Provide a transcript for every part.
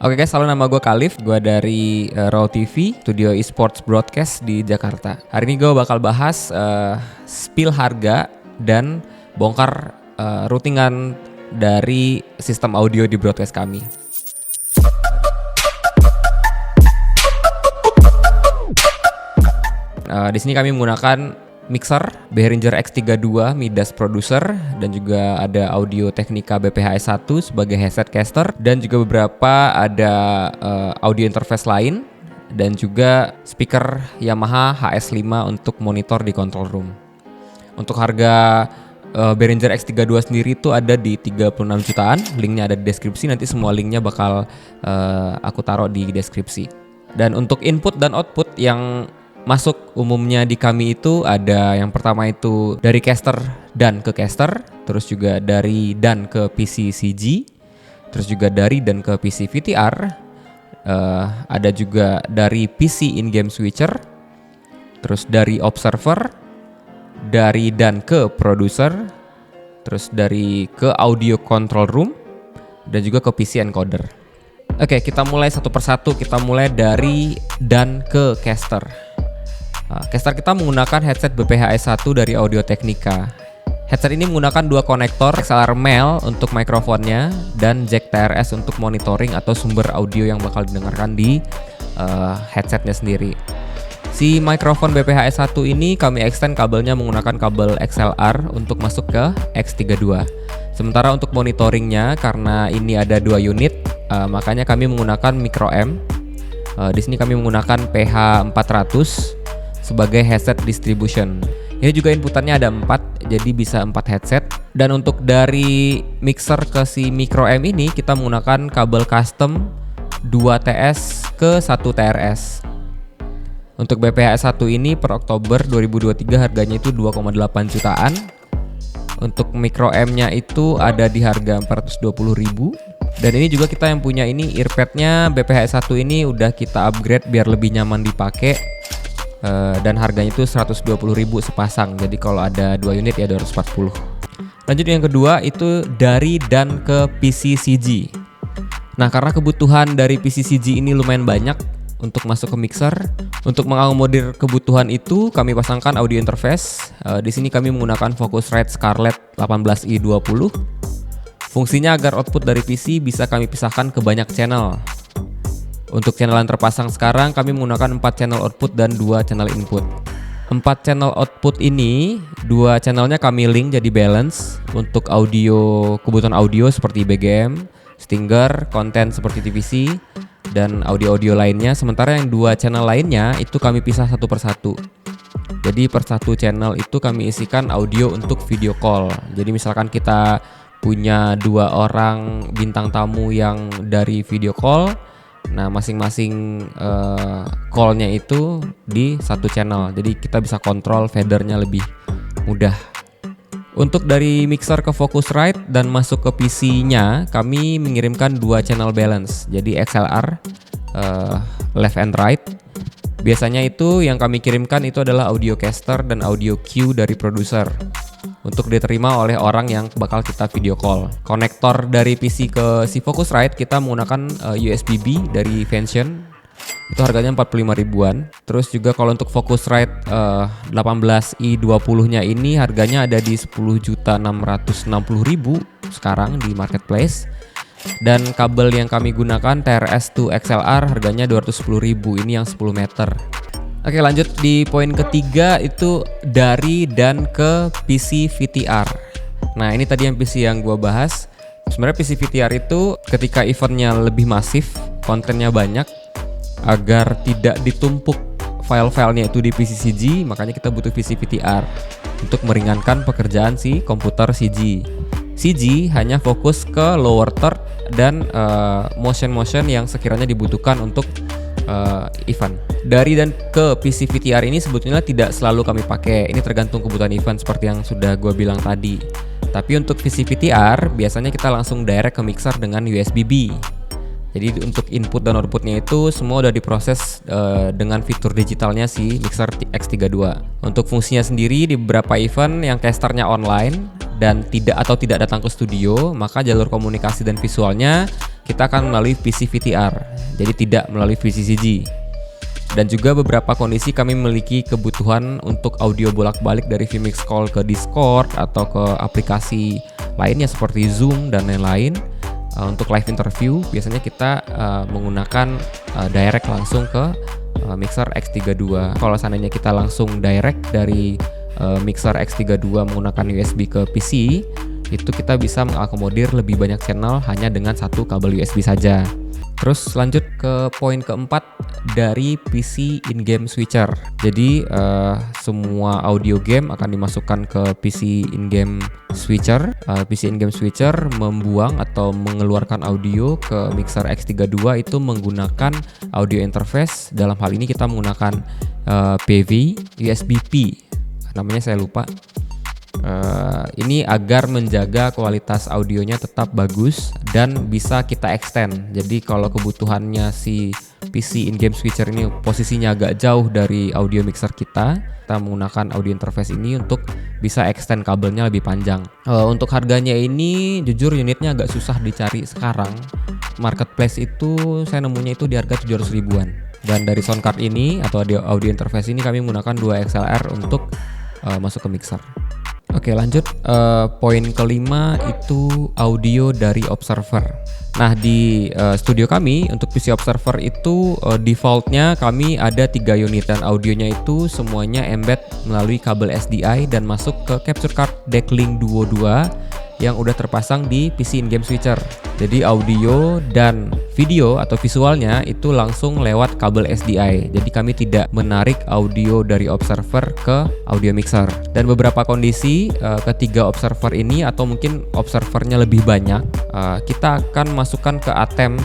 Oke guys, halo, nama gue Khalif, gue dari Raw TV, studio esports broadcast di Jakarta. Hari ini gue bakal bahas spill harga dan bongkar routingan dari sistem audio di broadcast kami. Di sini kami menggunakan mixer Behringer X32 Midas Producer, dan juga ada Audio Technica BPHS1 sebagai headset caster, dan juga beberapa ada audio interface lain, dan juga speaker Yamaha HS5 untuk monitor di control room. Untuk harga Behringer X32 sendiri itu ada di 36 jutaan. Linknya ada di deskripsi, nanti semua linknya bakal aku taruh di deskripsi. Dan untuk input dan output yang masuk umumnya di kami itu ada yang pertama itu dari caster dan ke caster, terus juga dari dan ke PC CG, terus juga dari dan ke PC VTR, ada juga dari PC in-game switcher, terus dari observer, dari dan ke producer, terus dari ke audio control room, dan juga ke PC encoder. Oke, kita mulai satu persatu. Kita mulai dari dan ke caster. Caster kita menggunakan headset BPHS1 dari Audio Technica. Headset ini menggunakan dua konektor, XLR male untuk mikrofonnya dan jack TRS untuk monitoring atau sumber audio yang bakal didengarkan di headsetnya sendiri. Si mikrofon BPHS1 ini kami extend kabelnya menggunakan kabel XLR untuk masuk ke X32. Sementara untuk monitoringnya, karena ini ada dua unit, makanya kami menggunakan micro M. Di sini kami menggunakan PH400 sebagai headset distribution. Ini juga inputannya ada 4, jadi bisa 4 headset. Dan untuk dari mixer ke si micro M ini kita menggunakan kabel custom 2 TS ke 1 TRS. Untuk BPHS1 ini per Oktober 2023 harganya itu 2,8 jutaan. Untuk micro M-nya itu ada di harga 420.000. Dan ini juga kita yang punya ini earpadnya BPHS1 ini udah kita upgrade biar lebih nyaman dipakai. Dan harganya itu 120.000 sepasang. Jadi kalau ada 2 unit ya 240. Lanjut yang kedua itu dari dan ke PC CG. Nah, karena kebutuhan dari PC CG ini lumayan banyak untuk masuk ke mixer, untuk mengakomodir kebutuhan itu kami pasangkan audio interface. Di sini kami menggunakan Focusrite Scarlett 18i20. Fungsinya agar output dari PC bisa kami pisahkan ke banyak channel. Untuk channel yang terpasang sekarang kami menggunakan 4 channel output dan 2 channel input. 4 channel output ini, 2 channelnya kami link jadi balance untuk audio, kebutuhan audio seperti BGM, Stinger, konten seperti TVC, dan audio-audio lainnya. Sementara yang 2 channel lainnya itu kami pisah satu persatu. Jadi per satu channel itu kami isikan audio untuk video call. Jadi misalkan kita punya 2 orang bintang tamu yang dari video call, nah masing-masing call-nya itu di satu channel. Jadi kita bisa kontrol fadernya lebih mudah. Untuk dari mixer ke Focusrite dan masuk ke PC-nya kami mengirimkan 2 channel balance. Jadi XLR left and right. Biasanya itu yang kami kirimkan itu adalah audio caster dan audio cue dari produser untuk diterima oleh orang yang bakal kita video call. Konektor dari PC ke si Focusrite kita menggunakan USB-B dari Vention. Itu harganya 45 ribuan. Terus juga kalau untuk Focusrite 18i20-nya ini harganya ada di 10.660.000 sekarang di marketplace. Dan kabel yang kami gunakan TRS to XLR harganya 210.000, ini yang 10 meter. Oke, lanjut di poin ketiga itu dari dan ke PC VTR. Nah, ini tadi yang PC yang gua bahas. Sebenarnya PC VTR itu ketika eventnya lebih masif, kontennya banyak, agar tidak ditumpuk file-filenya itu di PC CG, makanya kita butuh PC VTR untuk meringankan pekerjaan si komputer CG. CG hanya fokus ke lower third dan motion-motion yang sekiranya dibutuhkan untuk event. Dari dan ke PC VTR ini sebetulnya tidak selalu kami pakai. Ini tergantung kebutuhan event seperti yang sudah gue bilang tadi. Tapi untuk PC VTR biasanya kita langsung direct ke mixer dengan USB-B. Jadi untuk input dan outputnya itu semua udah diproses dengan fitur digitalnya si mixer X32. Untuk fungsinya sendiri di beberapa event yang casternya online dan tidak datang ke studio, maka jalur komunikasi dan visualnya kita akan melalui PC VTR, jadi tidak melalui VCCG. Dan juga beberapa kondisi kami memiliki kebutuhan untuk audio bolak-balik dari vMix Call ke Discord atau ke aplikasi lainnya seperti Zoom dan lain-lain. Untuk live interview biasanya kita menggunakan direct langsung ke Mixer X32. Kalau seandainya kita langsung direct dari Mixer X32 menggunakan USB ke PC, itu kita bisa mengakomodir lebih banyak channel hanya dengan satu kabel USB saja. Terus lanjut ke poin keempat dari PC in-game switcher. Jadi semua audio game akan dimasukkan ke PC in-game switcher. PC in-game switcher membuang atau mengeluarkan audio ke Mixer X32 itu menggunakan audio interface. Dalam hal ini kita menggunakan PV USB-P. Namanya saya lupa. Ini agar menjaga kualitas audionya tetap bagus dan bisa kita extend. Jadi kalau kebutuhannya si PC in-game switcher ini posisinya agak jauh dari audio mixer kita menggunakan audio interface ini untuk bisa extend kabelnya lebih panjang. Untuk harganya ini jujur unitnya agak susah dicari sekarang. Marketplace itu saya nemunya itu di harga 700 ribuan. Dan dari sound card ini atau audio interface ini kami menggunakan 2 XLR untuk masuk ke mixer. Oke, lanjut poin kelima itu audio dari observer. Nah, di studio kami untuk PC observer itu defaultnya kami ada 3 unit dan audionya itu semuanya embed melalui kabel SDI dan masuk ke capture card Decklink Duo 2 yang udah terpasang di PC in-game switcher. Jadi audio dan video atau visualnya itu langsung lewat kabel SDI. Jadi kami tidak menarik audio dari observer ke audio mixer. Dan beberapa kondisi ketiga observer ini atau mungkin observernya lebih banyak, kita akan masukkan ke ATEM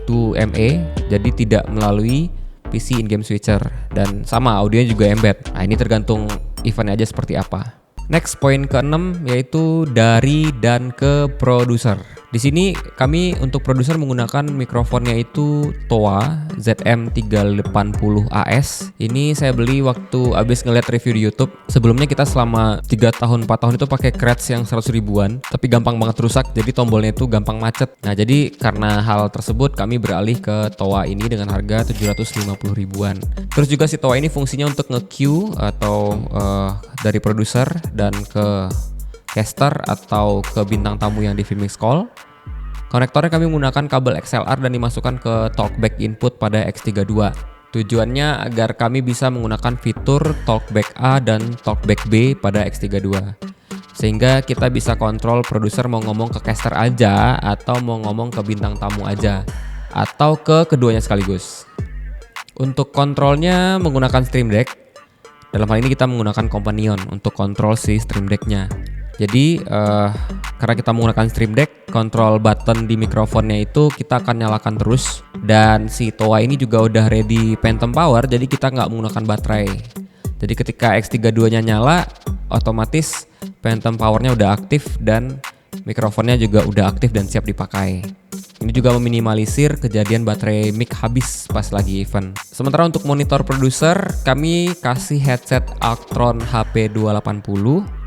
2ME. Jadi tidak melalui PC in-game switcher dan sama audionya juga embed. Nah, ini tergantung eventnya aja seperti apa. Next, poin ke-6 yaitu dari dan ke produser. Di sini kami untuk produser menggunakan mikrofonnya itu TOA ZM380AS. Ini saya beli waktu abis ngeliat review di YouTube. Sebelumnya kita selama 3 tahun 4 tahun itu pakai Kretz yang 100 ribuan, tapi gampang banget rusak, jadi tombolnya itu gampang macet. Nah, jadi karena hal tersebut kami beralih ke TOA ini dengan harga 750 ribuan. Terus juga si TOA ini fungsinya untuk nge-cue atau dari produser dan ke caster atau ke bintang tamu yang di vMix Call. Konektornya kami menggunakan kabel XLR dan dimasukkan ke talkback input pada X32. Tujuannya agar kami bisa menggunakan fitur talkback A dan talkback B pada X32. Sehingga kita bisa kontrol produser mau ngomong ke caster aja atau mau ngomong ke bintang tamu aja atau ke keduanya sekaligus. Untuk kontrolnya menggunakan Stream Deck. Dalam hal ini kita menggunakan Companion untuk kontrol si Stream Deck-nya. Jadi karena kita menggunakan Stream Deck, kontrol button di mikrofonnya itu kita akan nyalakan terus. Dan si TOA ini juga udah ready phantom power, jadi kita nggak menggunakan baterai. Jadi ketika X32-nya nyala, otomatis phantom powernya udah aktif dan mikrofonnya juga udah aktif dan siap dipakai. Ini juga meminimalisir kejadian baterai mic habis pas lagi event. Sementara untuk monitor produser, kami kasih headset Actron HP280.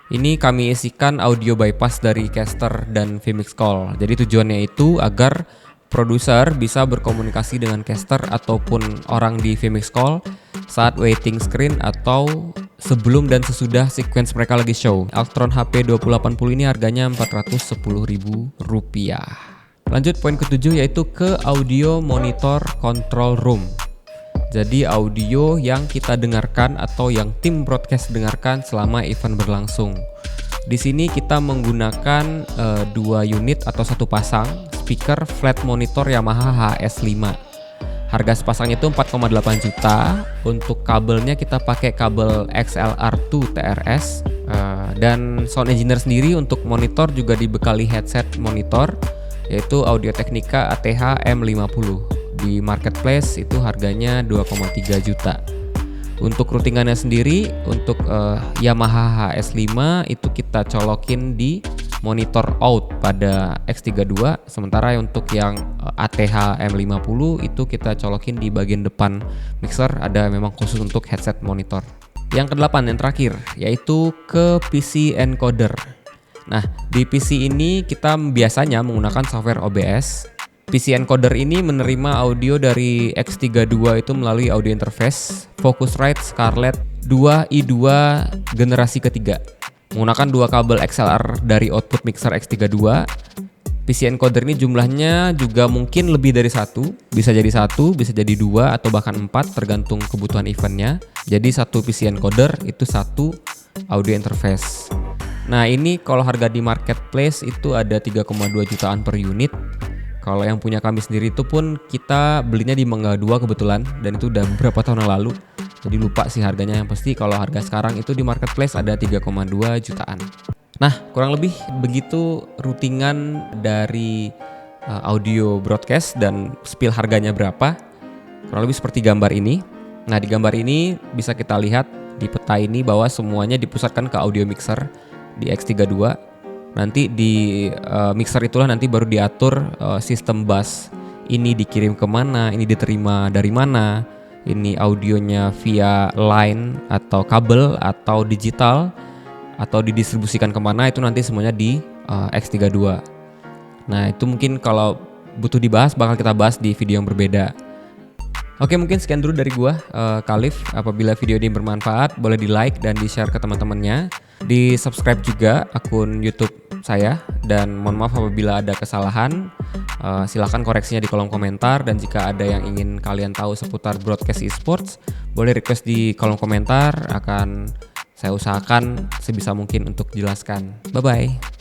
Ini kami isikan audio bypass dari caster dan vMix Call. Jadi tujuannya itu agar produser bisa berkomunikasi dengan caster ataupun orang di vMix Call saat waiting screen atau sebelum dan sesudah sequence mereka lagi show. Actron HP280 ini harganya Rp410.000. Lanjut poin ke-7 yaitu ke audio monitor control room. Jadi audio yang kita dengarkan atau yang tim broadcast dengarkan selama event berlangsung. Di sini kita menggunakan 2 unit atau 1 pasang speaker flat monitor Yamaha HS5. Harga sepasangnya itu 4,8 juta. Untuk kabelnya kita pakai kabel XLR2 TRS. Dan sound engineer sendiri untuk monitor juga dibekali headset monitor yaitu Audio Technica ATH M50. Di marketplace itu harganya 2,3 juta. Untuk routingannya sendiri untuk Yamaha HS5 itu kita colokin di monitor out pada X32, sementara untuk yang ATH M50 itu kita colokin di bagian depan mixer, ada memang khusus untuk headset monitor. Yang ke-8 yang terakhir yaitu ke PC encoder. Nah, di PC ini kita biasanya menggunakan software OBS. PC encoder ini menerima audio dari X32 itu melalui audio interface Focusrite Scarlett 2i2 generasi ketiga. Menggunakan dua kabel XLR dari output mixer X32. PC encoder ini jumlahnya juga mungkin lebih dari satu, bisa jadi dua atau bahkan 4 tergantung kebutuhan eventnya. Jadi satu PC encoder itu satu audio interface. Nah ini kalau harga di marketplace itu ada 3,2 jutaan per unit. Kalau yang punya kami sendiri itu pun kita belinya di Mangga 2 kebetulan, dan itu udah beberapa tahun yang lalu. Jadi lupa sih harganya, yang pasti kalau harga sekarang itu di marketplace ada 3,2 jutaan. Nah, kurang lebih begitu routingan dari audio broadcast dan spill harganya berapa. Kurang lebih seperti gambar ini. Nah, di gambar ini bisa kita lihat di peta ini bahwa semuanya dipusatkan ke audio mixer di X32. Nanti di mixer itulah nanti baru diatur sistem bus. Ini dikirim kemana, ini diterima dari mana, ini audionya via line atau kabel atau digital, atau didistribusikan kemana, itu nanti semuanya di X32. Nah itu mungkin kalau butuh dibahas bakal kita bahas di video yang berbeda. Oke, mungkin sekian dulu dari gua, Khalif. Apabila video ini bermanfaat, boleh di like dan di share ke teman-temannya. Di subscribe juga akun YouTube saya, dan mohon maaf apabila ada kesalahan. Silakan koreksinya di kolom komentar, dan jika ada yang ingin kalian tahu seputar broadcast esports, boleh request di kolom komentar, akan saya usahakan sebisa mungkin untuk jelaskan. Bye-bye.